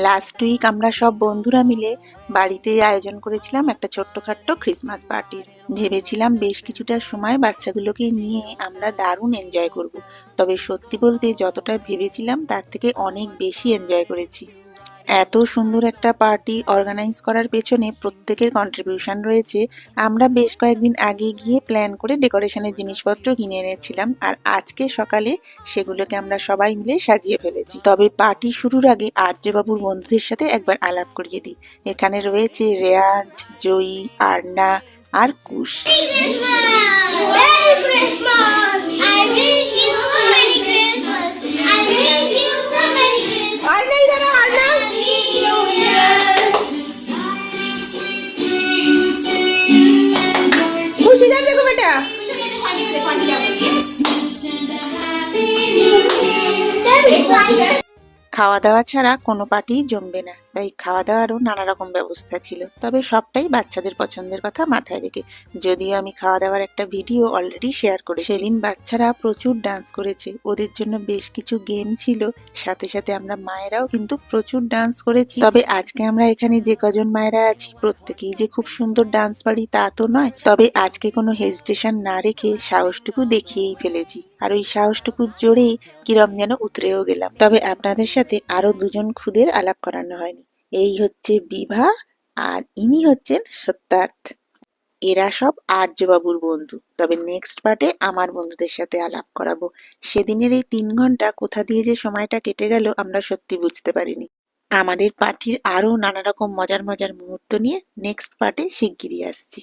Last week আমরা সব বন্ধুরা মিলে বাড়িতে আয়োজন করেছিলাম একটা ছোট্টখাট্ট ক্রিসমাস পার্টির। ভেবেছিলাম বেশ কিছুটা সময় বাচ্চাগুলোকে নিয়ে আমরা দারুণ এনজয় করব। তবে সত্যি বলতে যতটা ভেবেছিলাম তার থেকে অনেক বেশি এনজয় করেছি। এত সুন্দর একটা পার্টি অর্গানাইজ করার পেছনে প্রত্যেকের কন্ট্রিবিউশন রয়েছে। আমরা বেশ কয়েকদিন আগে গিয়ে প্ল্যান করে ডেকোরেশনের জিনিসপত্র কিনে এনেছিলাম, আর আজকে সকালে সেগুলোকে আমরা সবাই মিলে সাজিয়ে ফেলেছি। তবে পার্টি শুরুর আগে আর্যবাবুর বন্ধুদের সাথে একবার আলাপ করিয়ে দিই। এখানে রয়েছে রেয়াজ, জয়ী, আরনা আর কুশ। খুশিদার দেখো বেটা। খাওয়া দাওয়া ছাড়া কোনো পার্টি জমবে না, তাই খাওয়া দাওয়ারও নানা রকম ব্যবস্থা ছিল, তবে সবটাই বাচ্চাদের পছন্দের কথা মাথায় রেখে। যদিও আমি খাওয়া দাওয়ার একটা ভিডিও অলরেডি শেয়ার করেছি। সেদিন বাচ্চারা প্রচুর ডান্স করেছে, ওদের জন্য বেশ কিছু গেম ছিল, সাথে সাথে আমরা মায়েরাও কিন্তু প্রচুর ডান্স করেছি। তবে আজকে আমরা এখানে যে কজন মায়েরা আছি প্রত্যেকেই যে খুব সুন্দর ডান্স পারি তা তো নয়, তবে আজকে কোনো হেজিটেশন না রেখে সাহসটুকু দেখিয়েই ফেলেছি, আর ওই সাহসটুকুর জোরেই কিরম যেন উতরেও গেলাম। তবে আপনাদের সাথে আরো দুজন খুদের আলাপ করানো হয়নি। এই হচ্ছে বিভা, আর ইনি হচ্ছেন সত্যার্থ। এরা সব আর্যবাবুর বন্ধু। তবে নেক্সট পার্টে আমার বন্ধুদের সাথে আলাপ করাবো। সেদিনের এই 3 ঘন্টা কোথা দিয়ে যে সময়টা কেটে গেল আমরা সত্যি বুঝতে পারিনি। আমাদের পার্টির আরো নানা রকম মজার মজার মুহূর্ত নিয়ে নেক্সট পার্টে শিগগিরই আসছি।